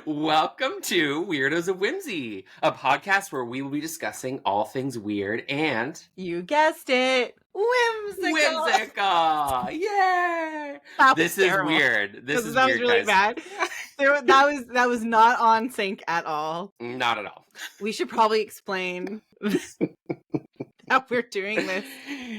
Welcome to Weirdos of Whimsy, a podcast where we will be discussing all things weird and You guessed it. Whimsical. whimsical. Yay! That was This is terrible. weird. This is that weird, was really guys. bad. That was not on sync at all. Not at all. We should probably explain how we're doing this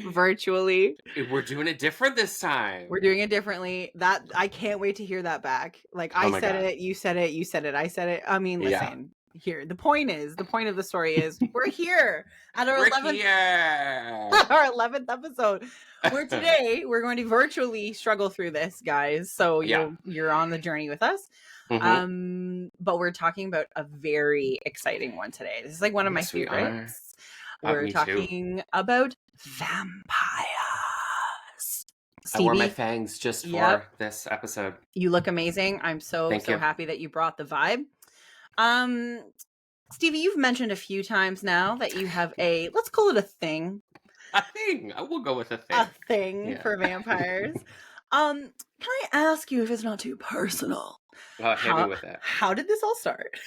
virtually. We're doing it different this time. We're doing it differently. That I can't wait to hear that back. Like Oh I my said God. it, you said it, you said it, I said it. I mean, Yeah. listen. Here, the point of the story is we're here at our We're 11th here. our 11th episode. Where today we're going to virtually struggle through this, guys. So Yeah. you're on the journey with us. Mhm. But we're talking about a very exciting one today. This is like one of my Yes, we favorites. are. We're Me too. talking about vampires. I wore my Stevie, fangs just for Yep. this episode. you look amazing. I'm so Thank you. happy that you brought the vibe. Stevie, you've mentioned a few times now that you have let's call it a thing. A thing. I will go with a thing. A thing Yeah. for vampires. Can I ask you, if it's not too personal, Hit me with it. how did this all start?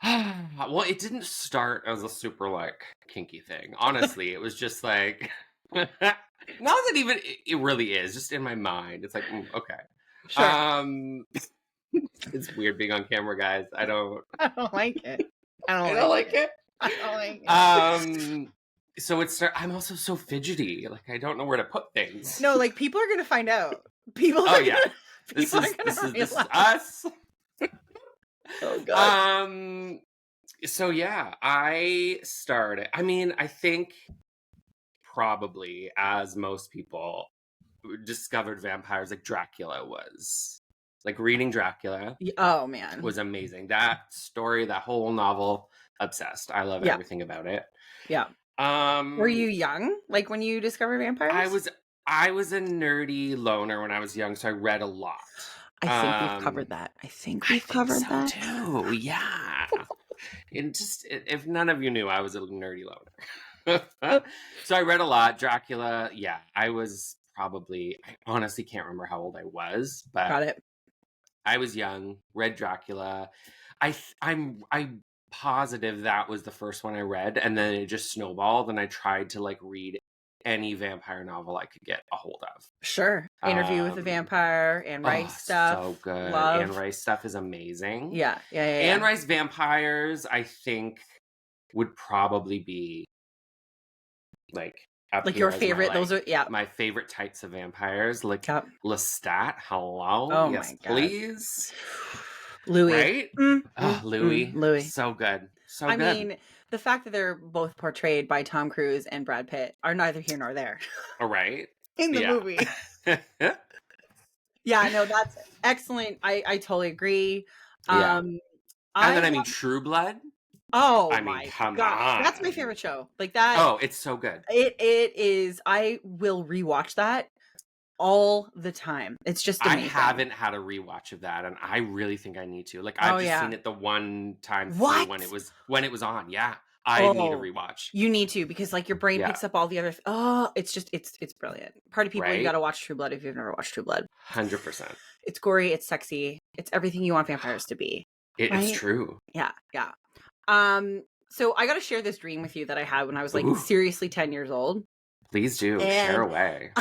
Well, it didn't start as a super kinky thing. Honestly, it was just like not that even it really is. Just in my mind, it's like okay. Sure. It's weird being on camera, guys. I don't like it. I don't like it. I don't like it. So I'm also so fidgety. Like I don't know where to put things. No, like people are gonna find out. People. Oh are yeah. gonna, This people is are gonna this is realize. us. Oh god. So yeah, I started. I mean, I think probably as most people discovered vampires, like Dracula was. Like reading Dracula. Oh man. Was amazing. That story, that whole novel, obsessed. I love everything about it. Yeah. Were you young, like when you discovered vampires? I was a nerdy loner when I was young, so I read a lot. I think we've covered that. I think we've covered that too. Yeah. And just if none of you knew, I was a nerdy loner. So I read a lot. Dracula. Yeah, I was probably. I honestly can't remember how old I was, but got it. I was young. Read Dracula. I'm positive that was the first one I read, and then it just snowballed, and I tried to read any vampire novel I could get a hold of. Sure. Interview with a Vampire, Anne Rice stuff. So good. Love. Anne Rice stuff is amazing. Yeah. Anne Rice vampires, I think, would probably be up your favorite. Those are my favorite types of vampires. Lestat. Hello. Oh yes, my God. please. Louis. Right? Louis. So good. So good. I mean, the fact that they're both portrayed by Tom Cruise and Brad Pitt are neither here nor there. All right. In the movie. Yeah, no, that's excellent. I totally agree. Yeah. And then True Blood. Oh I my come God. on. That's my favorite show. Like that. Oh, it's so good. It is. I will rewatch that all the time. It's just amazing. I haven't had a rewatch of that, and I really think I need to. I've just seen it the one time through when it was on. Yeah. I need a rewatch. You need to, because your brain picks up all the other it's brilliant. Party people, you gotta watch True Blood if you've never watched True Blood. 100%. It's gory, it's sexy, it's everything you want vampires to be. It's true. Yeah. So I gotta share this dream with you that I had when I was seriously 10 years old. Please do. Share away.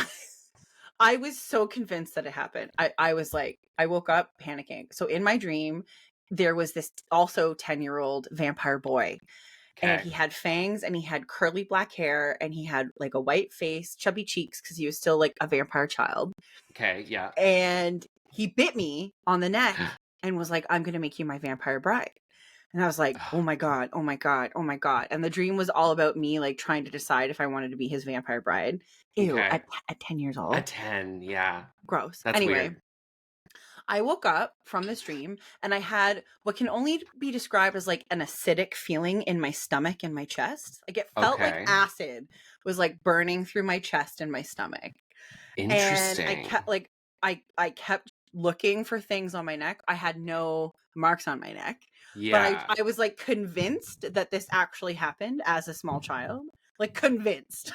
I was so convinced that it happened. I was I woke up panicking. So in my dream, there was this also 10-year-old vampire boy. Okay. And he had fangs and he had curly black hair and he had a white face, chubby cheeks, because he was still a vampire child. Okay, yeah. And he bit me on the neck and was like, I'm going to make you my vampire bride. And I was like, oh my God, oh my God, oh my God. And the dream was all about me trying to decide if I wanted to be his vampire bride. Ew, at 10 years old. At 10, yeah. Gross. That's anyway. Weird. I woke up from this dream and I had what can only be described as an acidic feeling in my stomach and my chest. It felt like acid was burning through my chest and my stomach. Interesting. And I kept looking for things on my neck. I had no marks on my neck. Yeah. But I was convinced that this actually happened as a small child. Convinced.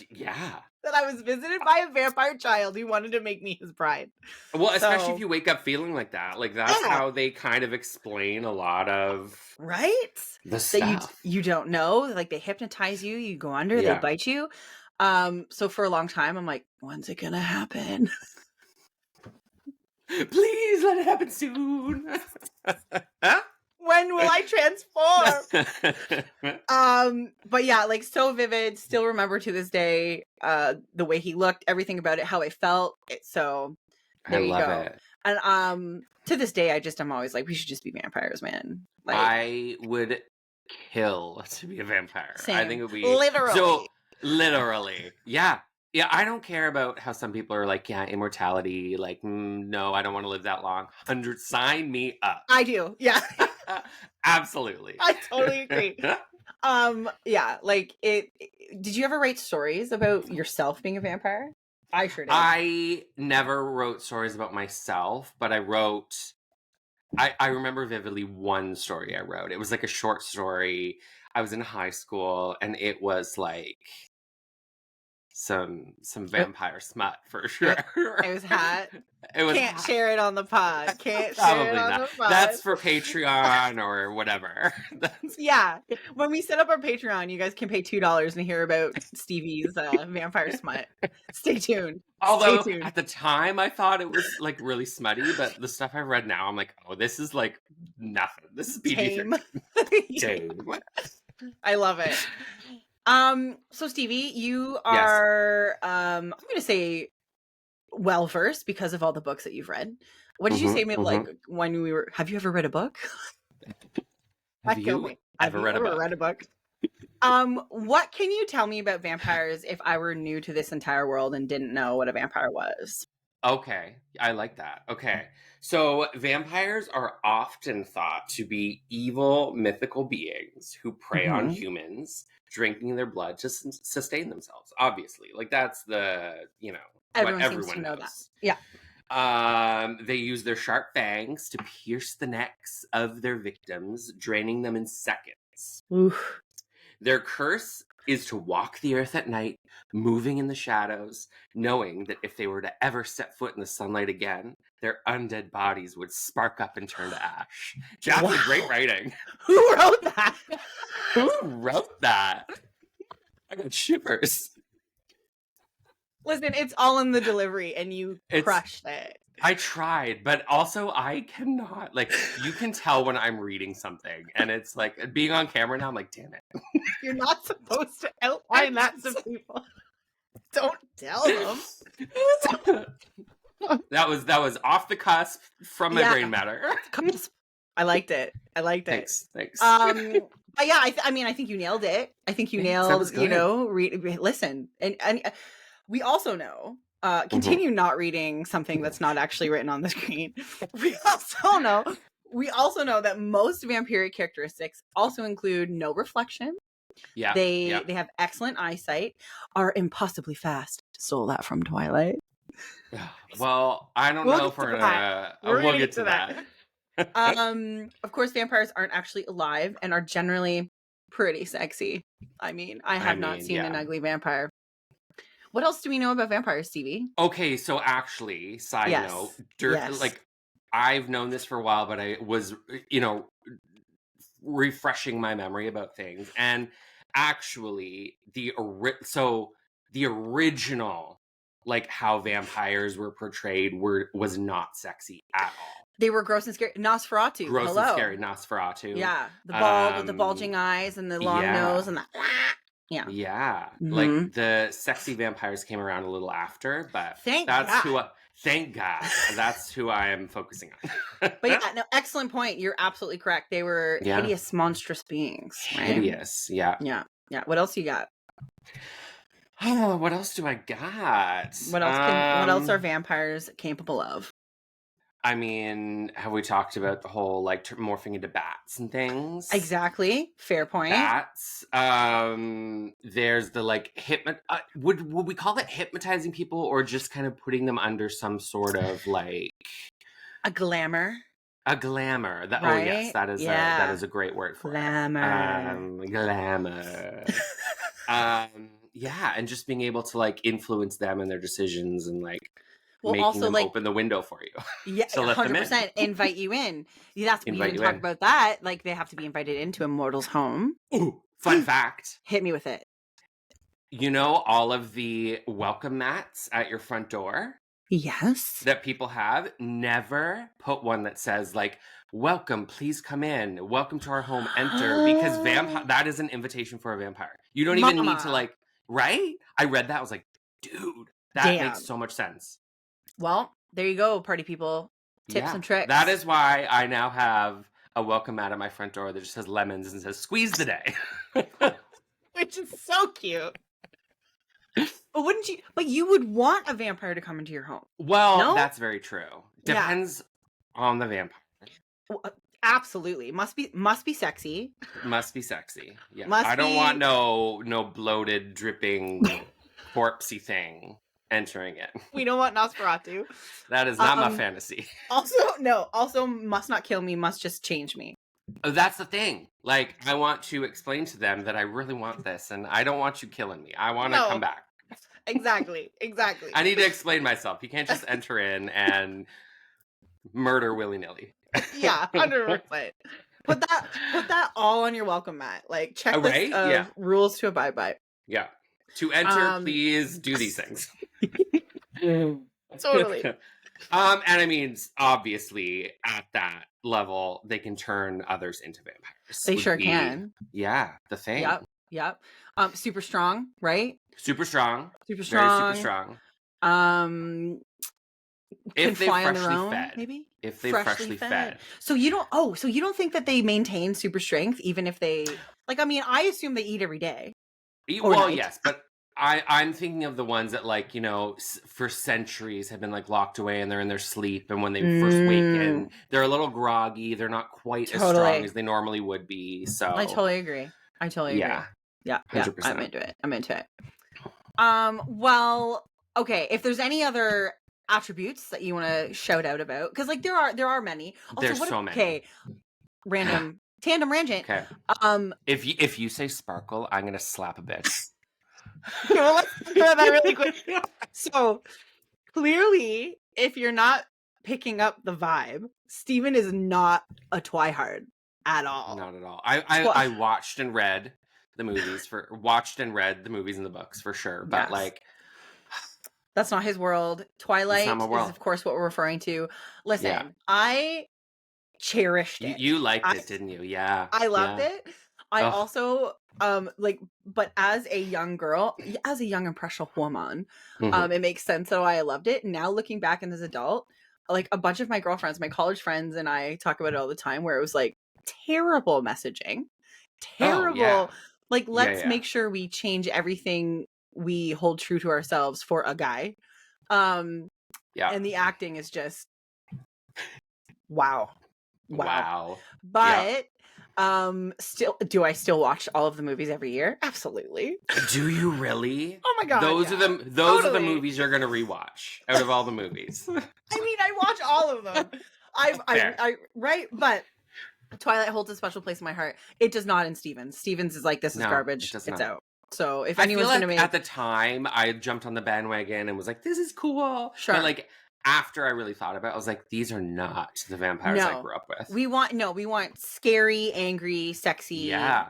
Yeah. that I was visited by a vampire child who wanted to make me his bride. Well, especially if So, you wake up feeling like that. Like, that's yeah, how they kind of explain a lot of right? the That you stuff. you don't know, like they hypnoptize you, you go under, they Yeah. bite you. So for a long time, I'm like, when's it gonna happen? Please let it happen soon. When will I transform? But yeah, like so vivid, still remember to this day, the way he looked, everything about it, how I felt. So I there you love go. it. And to this day, I'm always like, we should just be vampires, man. Like, I would kill to be a vampire. same. I think it would be Literally. so literally. Yeah. Yeah, I don't care about how some people are like, yeah, immortality. Like, no, I don't want to live that long. 100, sign me up. I do. Yeah. Absolutely. I totally agree. Yeah, like did you ever write stories about yourself being a vampire? I sure did. I never wrote stories about myself, but I remember vividly one story I wrote. It was like a short story. I was in high school, and it was like some vampire smut for sure. It was hot. It was Can't share it on the pod. Can't share probably it on not. the pod. That's for Patreon or whatever. Yeah. When we set up our Patreon, you guys can pay $2 and hear about Stevie's vampire smut. Stay tuned. Although Stay tuned. at the time I thought it was like really smutty, but the stuff I read now, I'm like, oh, this is like nothing. This is Tame. PG-13. Tame. I love it. So Stevie, you are I'm gonna say well versed because of all the books that you've read. What did you say to me like when we were have you ever read a book? Have you ever read a book? What can you tell me about vampires if I were new to this entire world and didn't know what a vampire was? Okay, I like that. Okay, so vampires are often thought to be evil mythical beings who prey on humans, drinking their blood to sustain themselves. Obviously, like that's the Everyone what seems everyone to know knows. that. Yeah. They use their sharp fangs to pierce the necks of their victims, draining them in seconds. Oof. Their curse is to walk the earth at night, moving in the shadows, knowing that if they were to ever set foot in the sunlight again, their undead bodies would spark up and turn to ash. That's great writing. Who wrote that? Who wrote that? I got shivers. Listen, it's all in the delivery, and you crushed it. I tried, but also I cannot. Like, you can tell when I'm reading something, and it's like being on camera now. I'm like, damn it! You're not supposed to outline that to people. Don't tell them. That was off the cusp from my brain matter. I liked it. Thanks. But yeah, I think you nailed it. I think you nailed. Listen, and we also know. Continue not reading something that's not actually written on the screen. We also know that most vampiric characteristics also include no reflection. Yeah. They have excellent eyesight, are impossibly fast. Stole that from Twilight. Well, I don't know if we're gonna we'll get to that. Of course, vampires aren't actually alive and are generally pretty sexy. I mean, I have not seen an ugly vampire. What else do we know about vampires, Stevie? Okay, so actually, side note, like I've known this for a while, but I was, refreshing my memory about things, and actually, the original, like how vampires were portrayed, was not sexy at all. They were gross and scary. Nosferatu. Gross and scary. Nosferatu. Yeah, the bulging eyes and the long nose and the. Yeah. Like the sexy vampires came around a little after, but thank God. That's who I am focusing on. But yeah, no, excellent point. You're absolutely correct. They were hideous, monstrous beings. Right? Hideous, yeah. What else you got? Oh, what else do I got? What else are vampires capable of? I mean, have we talked about the whole like morphing into bats and things? Exactly. Fair point. Bats. There's the like would we call it hypnotizing people or just kind of putting them under some sort of like a glamour? A glamour. Right? Oh yes, that is a great word for glamour. Glamour. Yeah, and just being able to like influence them and their decisions and like Well, making also them like, open the window for you yeah, to let them in. 100% invite you in. That's we Invite even you talk in. about that. Like they have to be invited into a mortal's home. Ooh, fun fact. Hit me with it. You know all of the welcome mats at your front door Yes. that people have? Never put one that says like, welcome, please come in. Welcome to our home, enter. Because that is an invitation for a vampire. You don't even need to Mama. like, right? I read that. I was like, dude, that makes Damn. so much sense. Well, there you go, party people. Tips Yeah. and tricks. That is why I now have a welcome mat at my front door that just says lemons and says squeeze the day. Which is so cute. But wouldn't you? But you would want a vampire to come into your home. Well, No? that's very true. Depends on the vampire. Well, absolutely. Must be sexy. Must be sexy. Yeah. Must I don't be... want no bloated, dripping, corpsey thing entering it. We don't want Nosferatu. That is not my fantasy. Also must not kill me, must just change me. That's the thing. Like, I want to explain to them that I really want this and I don't want you killing me. I want to come back. Exactly. I need to explain myself. You can't just enter in and murder willy-nilly. Yeah, 100%. Put that all on your welcome mat. Like checklist of rules to abide by. Yeah. To enter, please do these things. Totally. And I mean, obviously, at that level, they can turn others into vampires. They sure can. Yeah, the thing. Yep. Super strong, right? Super strong. Super strong. Very super strong. If they're freshly fed, maybe if they're freshly fed. So you don't think that they maintain super strength even if they like? I mean, I assume they eat every day. Well, yes, but I'm thinking of the ones that like for centuries have been like locked away and they're in their sleep, and when they first waken, they're a little groggy. They're not quite as strong as they normally would be. So I totally agree. Yeah, 100%. I'm into it. Well, okay. If there's any other attributes that you want to shout out about, because like there are many. Also, there's so many. Okay, tandem rangent. Okay. If you say sparkle, I'm gonna slap a bitch. Well, let's do that really quick. So clearly, if you're not picking up the vibe, Steven is not a twihard at all. Not at all. I watched and read the movies and the books for sure, but like that's not his world. Twilight is of course what we're referring to. Listen, I cherished it. You liked it, didn't you? Yeah. I loved it. I also but as a young girl, as a young impressionable woman, it makes sense though why I loved it. Now looking back as an adult, like a bunch of my girlfriends, my college friends and I talk about it all the time where it was like terrible messaging. Terrible. Like let's make sure we change everything we hold true to ourselves for a guy. And the acting is just wow. But still, do I still watch all of the movies every year? Absolutely. Do you really? Oh my god! Those are the movies you're gonna rewatch out of all the movies. I mean, I watch all of them. I right, but Twilight holds a special place in my heart. It does not in Stevens. Stevens is like, this is garbage. It's out. So if anyone's gonna make, at the time, I jumped on the bandwagon and was like, this is cool. Sure. But like after I really thought about it, I was like, these are not the vampires I grew up with. We want scary, angry, sexy. Yeah.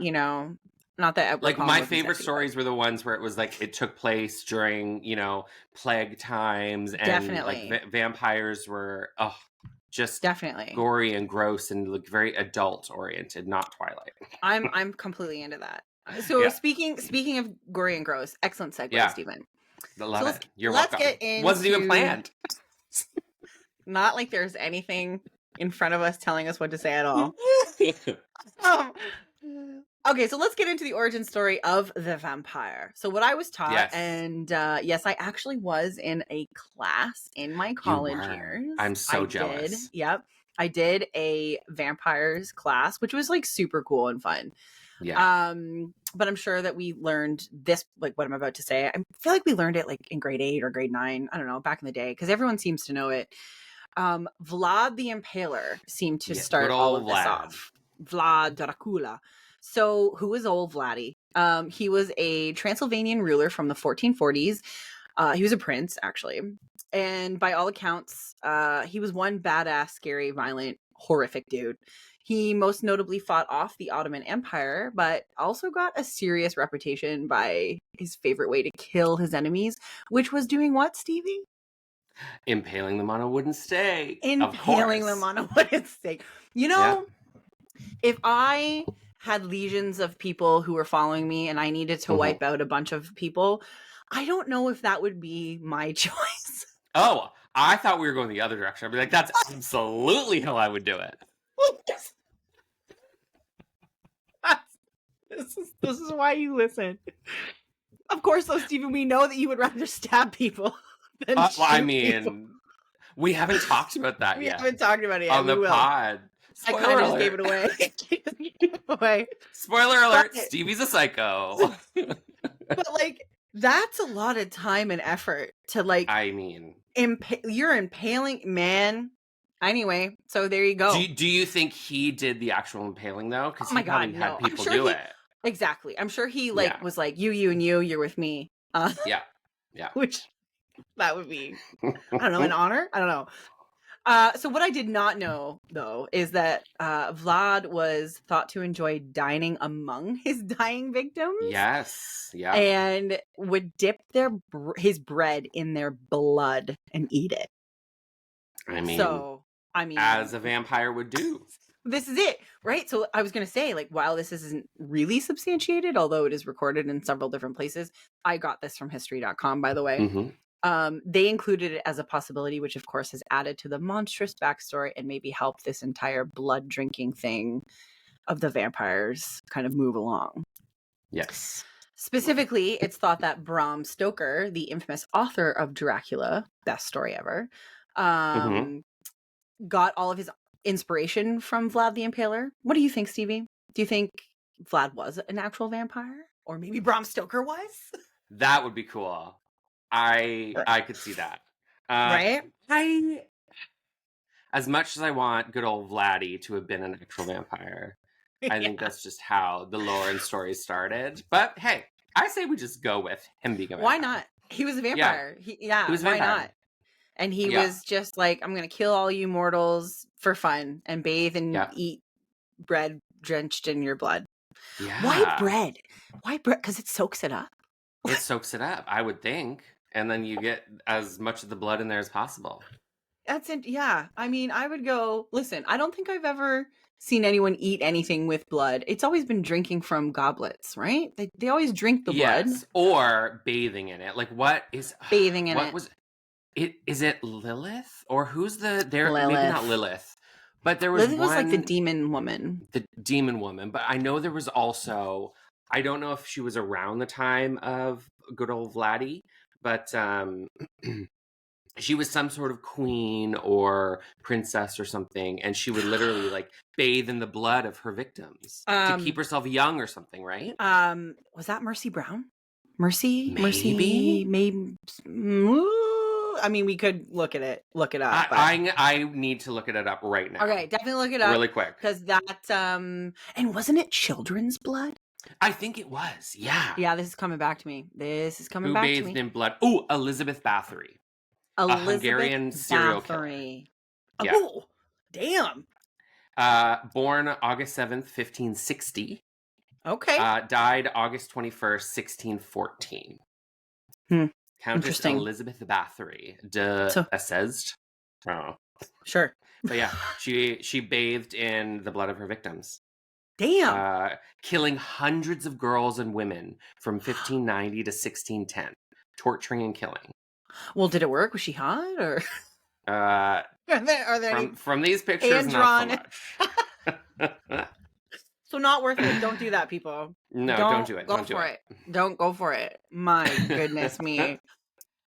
Not that like my favorite stories were the ones where it was like it took place during plague times, and definitely like vampires were just definitely gory and gross and like very adult oriented, not Twilight. I'm completely into that. So speaking of gory and gross, excellent segue, Stephen. Love it. You're welcome. Let's get into... Wasn't even planned. Not like there's anything in front of us telling us what to say at all. Okay, so let's get into the origin story of the vampire. So what I was taught, and yes, I actually was in a class in my college years. I'm so jealous. I did a vampires class, which was like super cool and fun. Yeah. But I'm sure that we learned this, like what I'm about to say. I feel like we learned it like in grade 8 or grade 9. I don't know, back in the day, because everyone seems to know it. Vlad the Impaler seemed to start all of this off. Vlad Dracula. So who is old Vladdy? He was a Transylvanian ruler from the 1440s. He was a prince, actually. And by all accounts, he was one badass, scary, violent, horrific dude. He most notably fought off the Ottoman Empire, but also got a serious reputation by his favorite way to kill his enemies, which was doing what, Stevie? Impaling them on a wooden stake. Impaling them on a wooden stake. You know, if I had legions of people who were following me and I needed to wipe out a bunch of people, I don't know if that would be my choice. Oh, I thought we were going the other direction. I'd be like, that's absolutely how I would do it. This is why you listen. Of course, though, Stephen, we know that you would rather stab people than well, shoot I mean, people. We haven't talked about that yet. We haven't talked about it yet. On the pod. Spoiler I kind of just gave it away. Spoiler alert, Stevie's a psycho. But, like, that's a lot of time and effort to, like... I mean... You're impaling... Man... Anyway, so there you go. Do you think he did the actual impaling, though? Because he probably had people sure do it. Exactly. I'm sure he, like, was like, you, and you're with me. Yeah. Which, that would be, I don't know, an honor? I don't know. So what I did not know, though, is that Vlad was thought to enjoy dining among his dying victims. Yes, yeah. And would dip his bread in their blood and eat it. I mean, as a vampire would do. This is it, right? So I was going to say, like, while this isn't really substantiated, although it is recorded in several different places, I got this from history.com, by the way. They included it as a possibility, which of course has added to the monstrous backstory and maybe helped this entire blood drinking thing of the vampires kind of move along. Yes. Specifically, it's thought that Bram Stoker, the infamous author of Dracula, best story ever, got all of his inspiration from Vlad the Impaler. What do you think, Stevie? Do you think Vlad was an actual vampire? Or maybe Bram Stoker was? That would be cool. I could see that. Right? As much as I want good old Vladdy to have been an actual vampire, I think that's just how the lore and story started. But hey, I say we just go with him being a vampire. Why not? He was a vampire. Yeah. He was a vampire. Why not? And he was just like, I'm going to kill all you mortals for fun and bathe and eat bread drenched in your blood. Yeah. Why bread? Why bread? Because it soaks it up. It soaks it up, I would think. And then you get as much of the blood in there as possible. That's it. Yeah. I mean, I would go, listen, I don't think I've ever seen anyone eat anything with blood. It's always been drinking from goblets, right? They always drink the blood. Yes, or bathing in it. Like, what is... Bathing in it? Is it Lilith? Or who's the... Maybe not Lilith. But there was Lilith was like the demon woman. The demon woman. But I know there was also... I don't know if she was around the time of good old Vladdy, but she was some sort of queen or princess or something, and she would literally like bathe in the blood of her victims to keep herself young or something, right? Was that Mercy Brown? Maybe? I mean, we could look it up. I need to look it up right now. Okay, definitely look it up really quick, because that and wasn't it children's blood? I think it was. Yeah, this is coming back to me. Who bathed in blood? Oh, Elizabeth Bathory. A Hungarian serial killer. Yeah. Oh, damn. Born August 7th, 1560. Okay. Died August 21st, 1614. Countess Elizabeth Bathory de Assezed. Oh. Sure. But yeah, she bathed in the blood of her victims. Damn. Killing hundreds of girls and women from 1590 to 1610. Torturing and killing. Well, did it work? Was she hot or? Are there from these pictures, not so much. So not worth it. Don't do that, people. No, don't do it. Go for it. Don't go for it. My goodness me.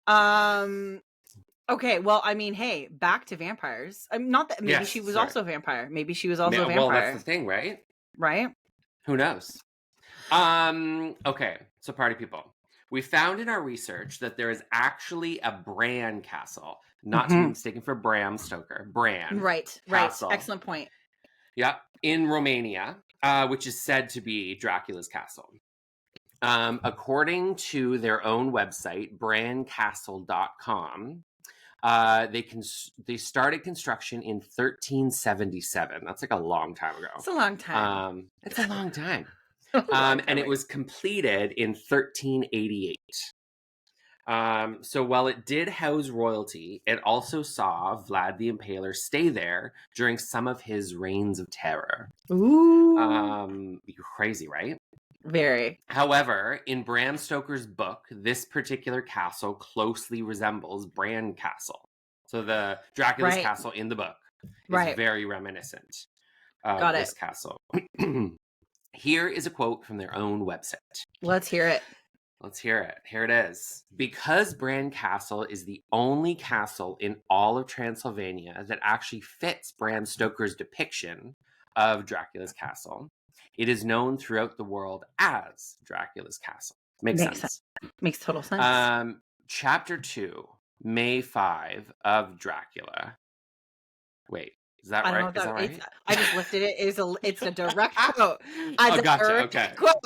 Okay, well, I mean, hey, back to vampires. Not that maybe she was also a vampire. Maybe she was also a vampire. Well, that's the thing, right? Right? Who knows? Okay, so party people. We found in our research that there is actually a Bran castle, not to be mistaken for Bram Stoker. Bran. Right. Castle. Excellent point. Yeah, in Romania, which is said to be Dracula's castle. According to their own website, brandcastle.com, they started construction in 1377. That's like a long time ago. It's a long time. It's a long time. Long And time it was completed in 1388. So while it did house royalty, it also saw Vlad the Impaler stay there during some of his reigns of terror. Ooh. Crazy, right? Very. However, in Bram Stoker's book, this particular castle closely resembles Bran Castle. So the Dracula's Right. castle in the book is Right. very reminiscent of Got this it. castle. Here is a quote from their own website. Let's hear it. Let's hear it. Here it is. Because Bran Castle is the only castle in all of Transylvania that actually fits Bram Stoker's depiction of Dracula's castle, it is known throughout the world as Dracula's Castle. Makes sense. Makes total sense. Chapter 2, May 5 of Dracula. Wait, is that right? Is that right? I just lifted it. It's a direct quote. Oh, gotcha. Okay. Quote.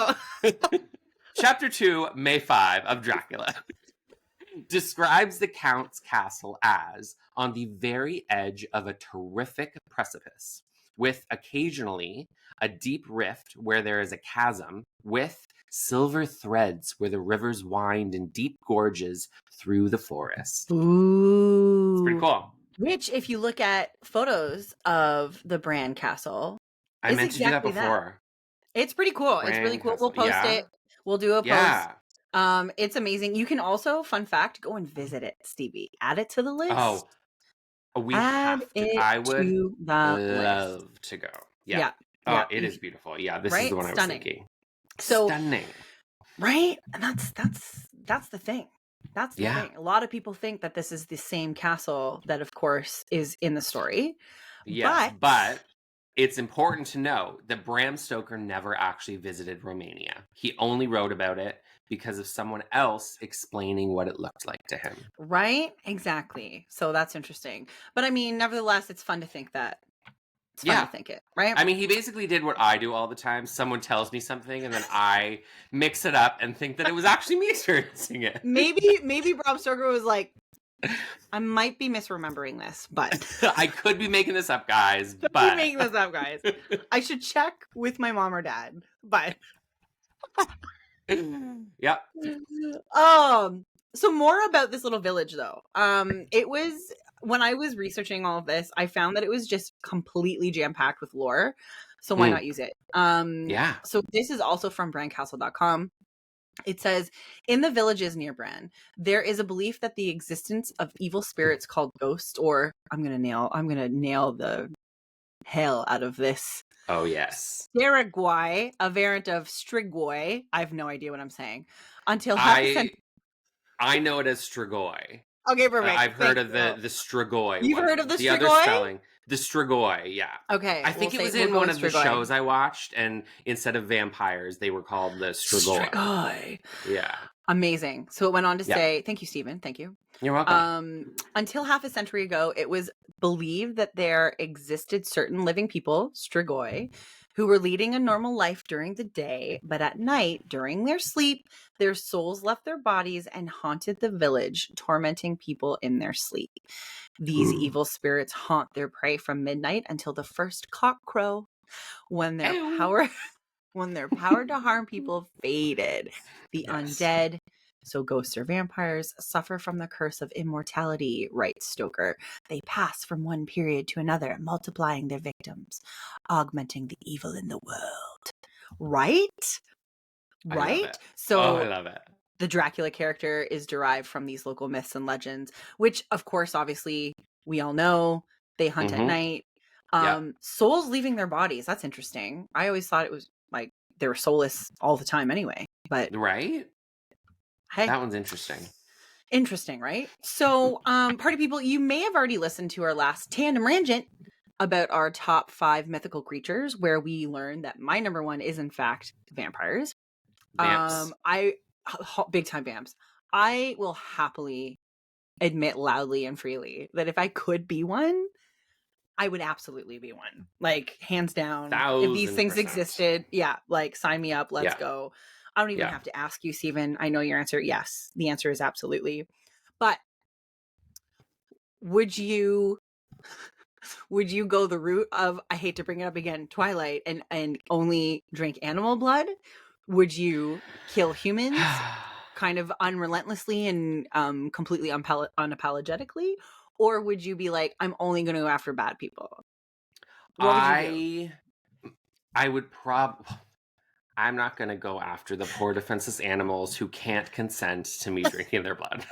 Chapter 2, May 5 of Dracula describes the Count's castle as on the very edge of a terrific precipice, with occasionally a deep rift where there is a chasm, with silver threads where the rivers wind in deep gorges through the forest. Ooh. It's pretty cool. Which, if you look at photos of the Bran Castle, I meant to do that before. It's pretty cool. Bran it's really cool. Castle. We'll post it. We'll do a post. It's amazing. You can also, fun fact, go and visit it, Stevie. Add it to the list. Oh, we have to. I would love to go. Yeah. Oh, it is beautiful. Yeah, this is the one I was thinking. So stunning. Right? And that's the thing. That's the thing. A lot of people think that this is the same castle that, of course, is in the story. Yes, but it's important to know that Bram Stoker never actually visited Romania. He only wrote about it because of someone else explaining what it looked like to him. Right? Exactly. So that's interesting. But I mean, nevertheless, it's fun to think that. It's fun to think it, right? I mean, he basically did what I do all the time. Someone tells me something and then I mix it up and think that it was actually me experiencing it. Maybe Bram Stoker was like, I might be misremembering this, but I could be making this up, guys. I should check with my mom or dad, but yep. So more about this little village, though. It was, when I was researching all of this, I found that it was just completely jam-packed with lore. So why not use it? So this is also from brandcastle.com. It says, in the villages near Bran, there is a belief that the existence of evil spirits called ghosts, or I'm gonna nail the hell out of this. Oh yes. Strigoi, a variant of Strigoi. I have no idea what I'm saying. Until I know it as Strigoi. Okay, perfect. I've heard of the Strigoi. You've heard of the Strigoi? The other spelling. The Strigoi, yeah. Okay. I think it was in one of the shows I watched, and instead of vampires, they were called the Strigoi. Strigoi. Yeah. Amazing. So it went on to say, thank you, Stephen. Thank you. You're welcome. Until half a century ago, it was believed that there existed certain living people, Strigoi, who were leading a normal life during the day, but at night, during their sleep, their souls left their bodies and haunted the village, tormenting people in their sleep. These evil spirits haunt their prey from midnight until the first cock crow, when their power to harm people faded. The undead, so ghosts or vampires, suffer from the curse of immortality, writes Stoker. They pass from one period to another, multiplying their victims, augmenting the evil in the world. Right? So I love it. The Dracula character is derived from these local myths and legends, which, of course, obviously, we all know. They hunt at night. Souls leaving their bodies. That's interesting. I always thought it was like they were soulless all the time anyway. But right? Hey, that one's interesting. Interesting, right? So, party people, you may have already listened to our last tandem rangent about our top 5 mythical creatures, where we learned that my number 1 is, in fact, vampires. Vamps. Big time vamps. I will happily admit loudly and freely that if I could be one, I would absolutely be one. Like, hands down. 1,000%. If these things existed, like, sign me up. Let's go. I don't even Yeah. have to ask you, Stephen. I know your answer. Yes, the answer is absolutely. But would you go the route of, I hate to bring it up again, Twilight, and only drink animal blood? Would you kill humans kind of unrelentlessly and completely unapologetically? Or would you be like, I'm only going to go after bad people? What would you do? I would I'm not going to go after the poor defenseless animals who can't consent to me drinking their blood.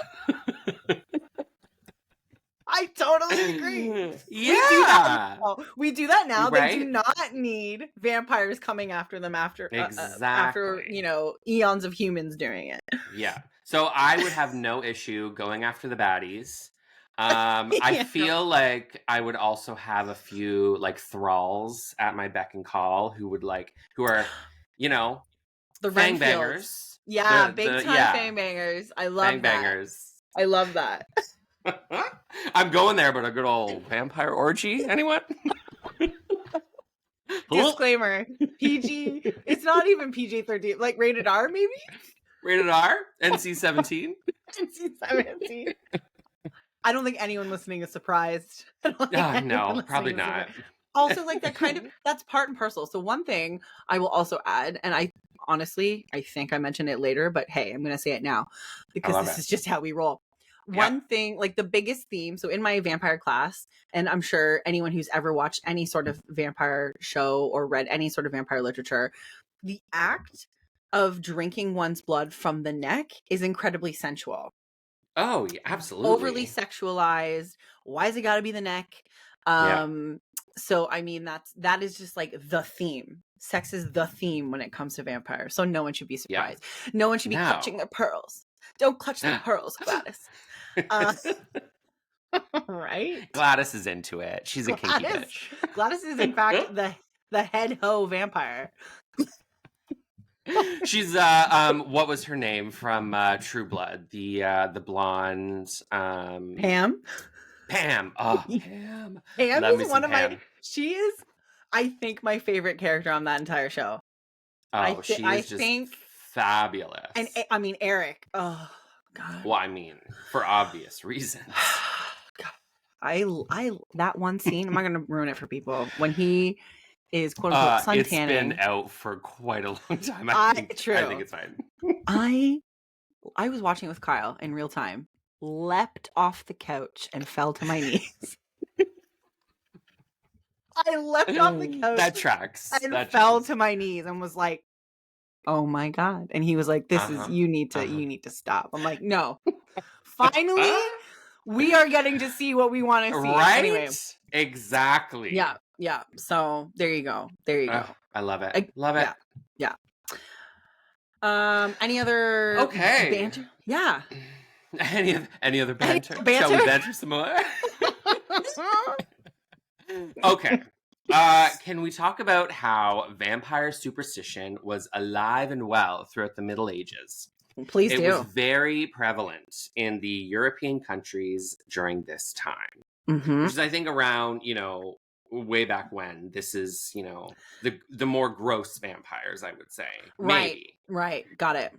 I totally agree. Yeah. We do that now. Right? They do not need vampires coming after them after Exactly. eons of humans doing it. Yeah. So I would have no issue going after the baddies. I Yeah. feel like I would also have a few like thralls at my beck and call who are, The fang Renfields. bangers. Yeah, big time fang bangers. I love fang that. bangers. I love that. I'm going there, but a good old vampire orgy, anyone? Disclaimer: PG. It's not even PG-13. Like rated R, maybe. Rated R, NC-17. NC-17. I don't think anyone listening is surprised. No, probably not. Also, like that's part and parcel. So one thing I will also add, and I think I mentioned it later, but hey, I'm going to say it now because this is just how we roll. One thing, like the biggest theme. So in my vampire class, and I'm sure anyone who's ever watched any sort of vampire show or read any sort of vampire literature, the act of drinking one's blood from the neck is incredibly sensual. Oh, yeah, absolutely. Overly sexualized. Why's it got to be the neck? So I mean that is just like the theme. Sex is the theme when it comes to vampires. So no one should be surprised. Yeah. No one should be clutching their pearls. Don't clutch their pearls, Gladys. Right? Gladys is into it. She's a kinky bitch. Gladys is in fact the head ho vampire. She's what was her name from True Blood? The blonde Pam. Oh, Pam. Pam is one of my. She is, I think, my favorite character on that entire show. Oh, she is just fabulous. And I mean Eric. Oh God. Well, I mean, for obvious reasons. I that one scene. I'm not going to ruin it for people when he is quote unquote suntanning. It's been out for quite a long time. I think it's fine. I was watching it with Kyle in real time. Leapt off the couch and fell to my knees. I leapt off the couch. That tracks. And fell to my knees and was like, "Oh my God!" And he was like, "This is you need to stop." I'm like, "No." Finally, we are getting to see what we want to see. Right? Anyway. Exactly. Yeah. So there you go. I love it. Love it. Yeah. Any other banter? Yeah. Any other banter? Shall we banter some more? Okay. Can we talk about how vampire superstition was alive and well throughout the Middle Ages? Please do. It was very prevalent in the European countries during this time. Mm-hmm. Which is, I think, around, way back when. This is, the more gross vampires, I would say. Maybe. Right. Got it.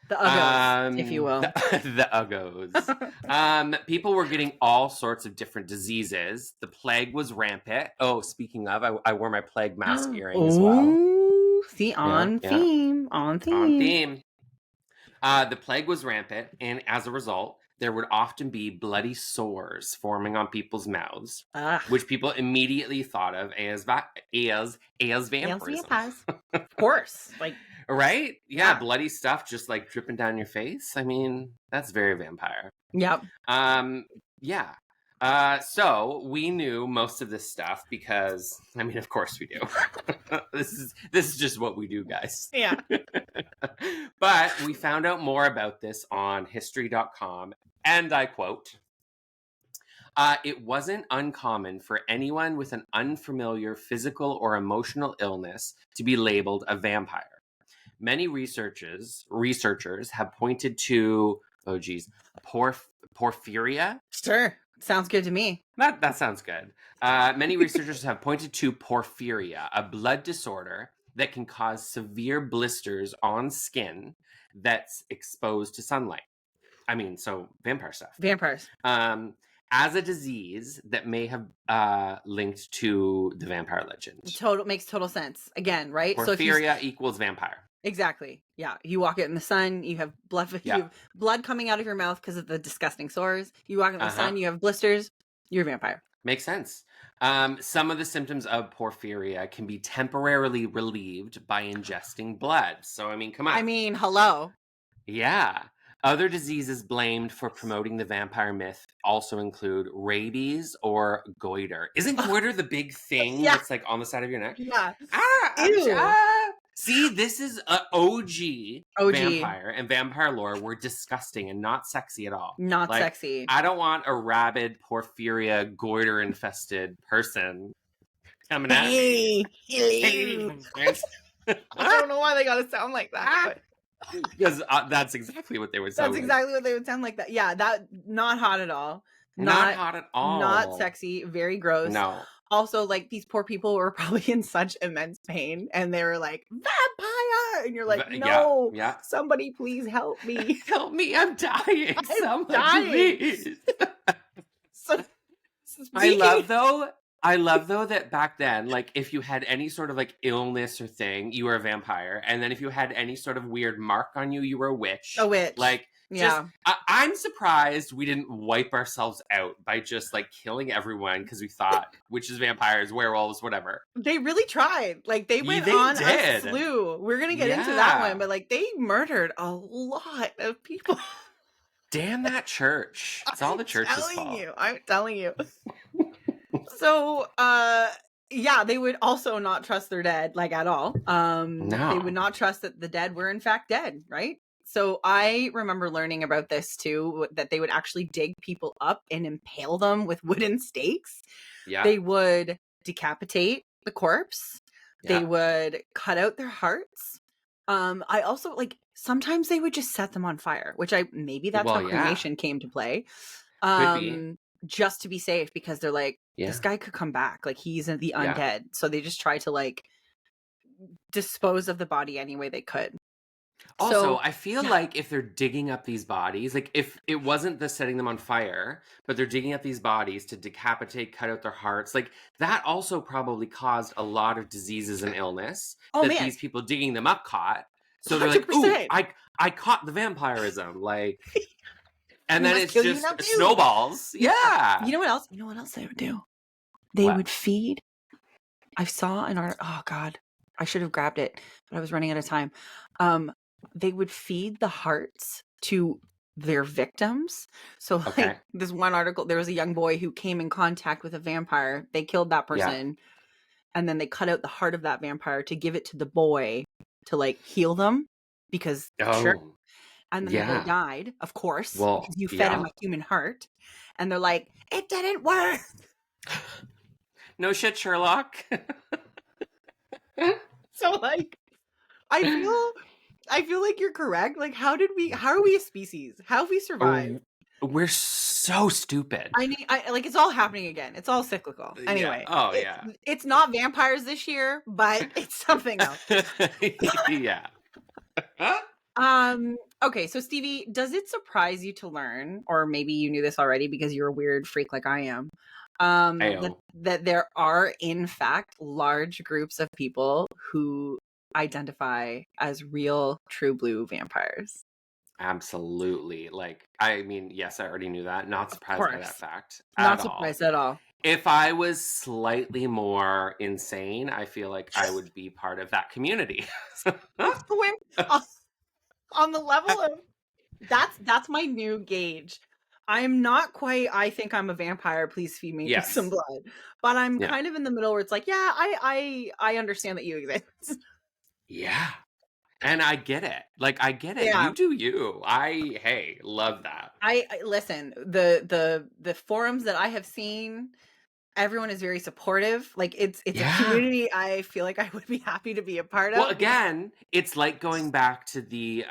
The uggos, if you will. The uggos. People were getting all sorts of different diseases. The plague was rampant. Oh, speaking of, I wore my plague mask earring as well. See, on theme. The plague was rampant, and as a result, there would often be bloody sores forming on people's mouths, which people immediately thought of as vampirism. Of course. Right? Yeah, bloody stuff just like dripping down your face. I mean, that's very vampire. Yep. Yeah. So we knew most of this stuff because, I mean, of course we do. This is just what we do, guys. Yeah. But we found out more about this on history.com, and I quote, it wasn't uncommon for anyone with an unfamiliar physical or emotional illness to be labeled a vampire. Many researchers have pointed to, porphyria. Sure. Sounds good to me. That sounds good. Many researchers have pointed to porphyria, a blood disorder that can cause severe blisters on skin that's exposed to sunlight. I mean, so vampire stuff. Vampires. As a disease that may have linked to the vampire legend. Makes total sense. Again, right? Porphyria equals vampire. Exactly. Yeah. You walk out in the sun, you have blood. You have blood coming out of your mouth because of the disgusting sores. You walk in the sun, you have blisters. You're a vampire. Makes sense. Some of the symptoms of porphyria can be temporarily relieved by ingesting blood. So, I mean, come on. I mean, hello. Yeah. Other diseases blamed for promoting the vampire myth also include rabies or goiter. Isn't goiter the big thing that's like on the side of your neck? Yeah. See, this is an OG vampire, and vampire lore were disgusting and not sexy at all. Not sexy. I don't want a rabid porphyria goiter infested person coming at me. Hey. I don't know why they gotta sound like that. Because that's exactly what they would sound like. That's exactly what they would sound like. That. Yeah, that not hot at all. Not hot at all. Not sexy. Very gross. No. Also, like, these poor people were probably in such immense pain, and they were like, vampire! And you're like, no, somebody please help me. Help me, I'm dying. Somebody please. I love though that back then, like, if you had any sort of like illness or thing, you were a vampire. And then if you had any sort of weird mark on you, you were a witch. A witch. Like, I'm surprised we didn't wipe ourselves out by just like killing everyone because we thought witches, vampires, werewolves, whatever. They really tried. Like, they went on a slew. We're going to get into that one, but like, they murdered a lot of people. Damn that church. It's all the church's fault. I'm telling you. So, they would also not trust their dead, like, at all. No. They would not trust that the dead were in fact dead, right? So I remember learning about this too, that they would actually dig people up and impale them with wooden stakes. Yeah. They would decapitate the corpse. Yeah. They would cut out their hearts. I also, like, sometimes they would just set them on fire, which maybe that's how cremation came to play. Could be. Just to be safe, because they're like, this guy could come back. Like, he's the undead. Yeah. So they just try to, like, dispose of the body any way they could. Also, I feel like if they're digging up these bodies, like, if it wasn't the setting them on fire, but they're digging up these bodies to decapitate, cut out their hearts, like, that also probably caused a lot of diseases and illness these people digging them up caught. So they're 100%. Like, ooh, I caught the vampirism. Like... And then it's just snowballs. Yeah. You know what else? You know what else they would do? They would feed. I saw an art. Oh God, I should have grabbed it, but I was running out of time. They would feed the hearts to their victims. So, like, this one article, there was a young boy who came in contact with a vampire. They killed that person, and then they cut out the heart of that vampire to give it to the boy to, like, heal them, because sure. And then the boy died, of course, because you fed him a human heart. And they're like, it didn't work. No shit, Sherlock. So, like, I feel like you're correct. Like, how are we a species? How have we survived? We're so stupid. I mean, like, it's all happening again. It's all cyclical. Anyway. It's not vampires this year, but it's something else. Yeah. Okay, so Stevie, does it surprise you to learn, or maybe you knew this already because you're a weird freak like I am, that there are, in fact, large groups of people who identify as real true blue vampires? Absolutely. Like, I mean, yes, I already knew that. Not surprised by that fact. Not surprised at all. If I was slightly more insane, I feel like I would be part of that community. On the level of that's my new gauge. I'm not quite, I think I'm a vampire, please feed me some blood. But I'm kind of in the middle where it's like, I understand that you exist. Yeah. And I get it. Like, I get it. Yeah. You do you. Love that. I listen, the forums that I have seen, everyone is very supportive. Like, it's a community I feel like I would be happy to be a part of. Well, again, it's like going back to the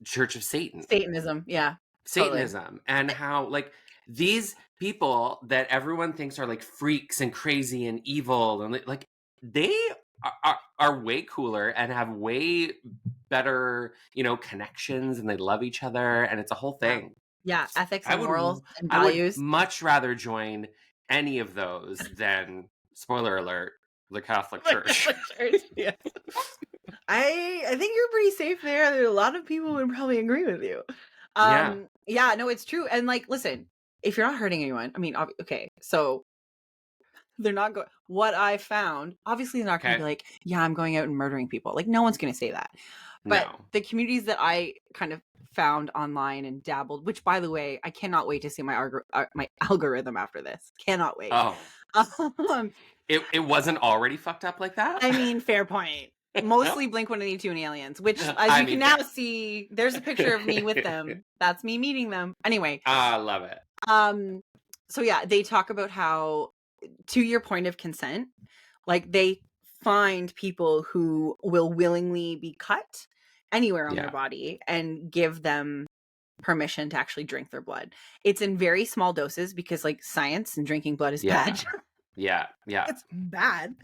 Church of Satan. Satanism, yeah. Satanism. Totally. And how, like, these people that everyone thinks are, like, freaks and crazy and evil, and, like, they are way cooler and have way better, connections, and they love each other, and it's a whole Yeah. thing. Yeah, ethics I and would morals and I would values. much rather join any of those than, spoiler alert, the Catholic Church. Yeah. I think you're pretty safe there. There are a lot of people who would probably agree with you. Yeah. Yeah, no, it's true. And like, listen, if you're not hurting anyone, I mean, okay, so they're not going. What I found, obviously, they're not going to Okay. be like, yeah, I'm going out and murdering people. Like, no one's going to say that. But No. the communities that I kind of found online and dabbled, which, by the way, I cannot wait to see my algorithm after this. Cannot wait. Oh. Um, It wasn't already fucked up like that? I mean, fair point. Mostly Blink-182 and Aliens, which, as I you mean, can now fair. see, there's a picture of me with them. That's me meeting them. Anyway, I love it. so yeah, they talk about how, to your point of consent, like they find people who will willingly be cut anywhere on their Yeah. body and give them permission to actually drink their blood. It's in very small doses because like science and drinking blood is Yeah. bad. Yeah. Yeah. It's bad.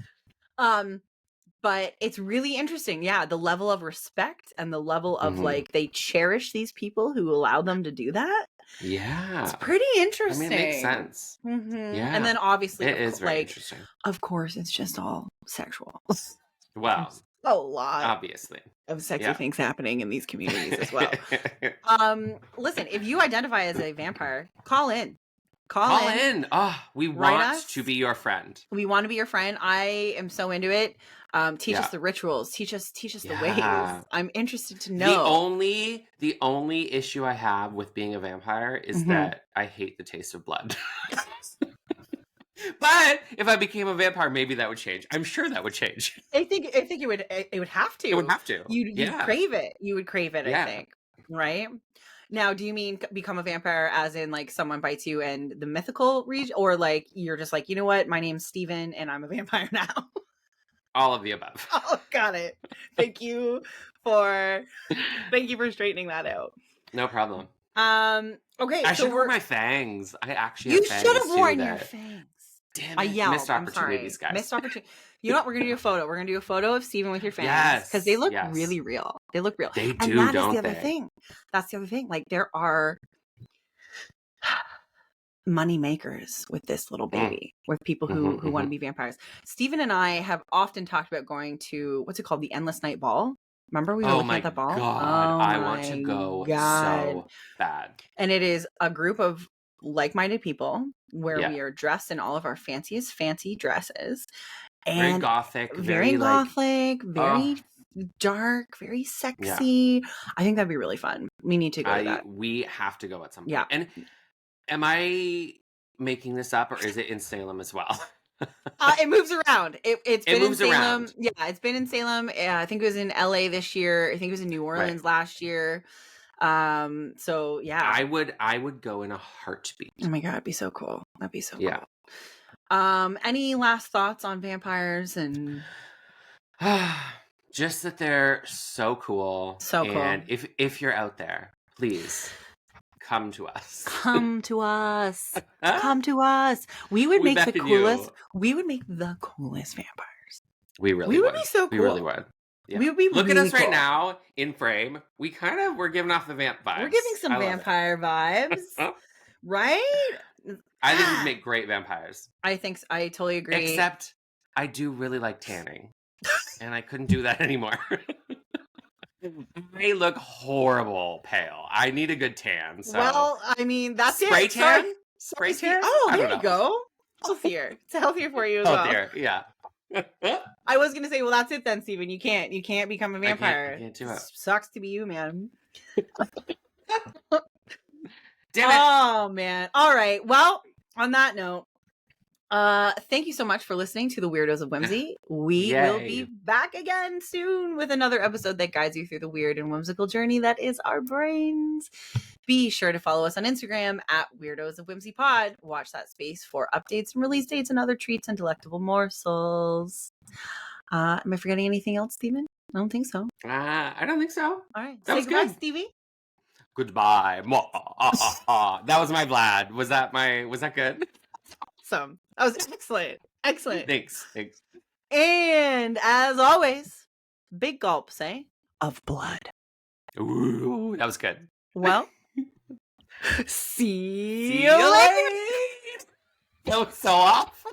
But it's really interesting. Yeah, the level of respect and the level of Mhm. like they cherish these people who allow them to do that. Yeah. It's pretty I interesting. mean, it makes sense. And then Yeah. obviously, It is very like, interesting. of course, it's just all sexual. Well, There's a lot obviously. of sexy Yeah. things happening in these communities as well. Listen, if you identify as a vampire, call in. Call in. Oh, we Write want us. to be your friend. We want to be your friend. I am so into it. Teach Yeah. us the rituals. Teach us the Yeah. ways. I'm interested to know. The only issue I have with being a vampire is that I hate the taste of blood. But if I became a vampire, maybe that would change. I'm sure that would change. I think it would have to. It would have to. You'd Yeah. crave it. You would crave it, I Yeah. think. Right? Now, do you mean become a vampire as in like someone bites you in the mythical region, or like you're just like, you know what, my name's Steven and I'm a vampire now? All of the above. Oh, got it. Thank you for straightening that out. No problem. Okay, I so should wear my fangs. I actually you have fangs should have worn too your fangs. Damn I it. yelled. Missed opportunities, guys. Missed opportunity. You know what? We're gonna do a photo. We're gonna do a photo of Steven with your fangs. Yes. Because they look Yes. really real. They look real. They And do, that is don't the other they? thing. That's the other thing. Like there are money makers with this little baby, with people who want to be vampires. Steven and I have often talked about going to, what's it called? The Endless Night Ball. Remember we were looking at that ball? God. Oh I want to go so bad. And it is a group of like-minded people where Yeah. we are dressed in all of our fanciest fancy dresses. Very And gothic. very like, very dark, very sexy. I think that'd be really fun. We need to go to that. We have to go at some point. Yeah. And am I making this up, or is it in Salem as well? It moves around. It's been in Salem. Around. Yeah, it's been in Salem. I think it was in LA this year. I think it was in New Orleans last year. So yeah. I would go in a heartbeat. Oh my god, it'd be so cool. That'd be so cool. Any last thoughts on vampires and just that they're so cool. So cool. And if you're out there, please come to us. Come to us. Come to us. We would make the coolest. We would make the coolest vampires. We really would be so cool. We really would. Yeah. We would be Look really at us right cool. now in frame. We're giving off the vamp vibes. We're giving some vampire vibes. Right? I think we'd make great vampires. I think I totally agree. Except I do really like tanning. And I couldn't do that anymore. I look horrible pale. I need a good tan. So. Well, I mean, that's Spray it. tan? Spray tan? Oh, there you go. Healthier. It's healthier for you as well. Yeah. I was gonna say, well, that's it then, Steven. You can't become a vampire. I can't do it. Sucks to be you, man. Damn it. Oh man. All right. Well, on that note, thank you so much for listening to the Weirdos of Whimsy. We will be back again soon with another episode that guides you through the weird and whimsical journey that is our brains. Be sure to follow us on Instagram at Weirdos of Whimsy Pod. Watch that space for updates and release dates and other treats and delectable morsels. Am I forgetting anything else, Steven? I don't think so. I don't think so. All right. That was goodbye, good. Stevie. Goodbye. That was my Vlad. Was that good? Awesome. That was excellent. Excellent. Thanks. And as always, big gulps, eh? Of blood. Ooh, that was good. Well, see See you you later. later. That was so off.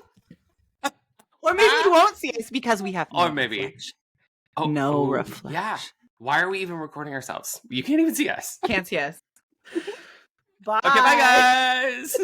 Or maybe you won't see us because we have no Or maybe. reflection. Oh, No oh, reflection. yeah. Why are we even recording ourselves? You can't even see us. Can't see us. Bye. Okay, bye, guys.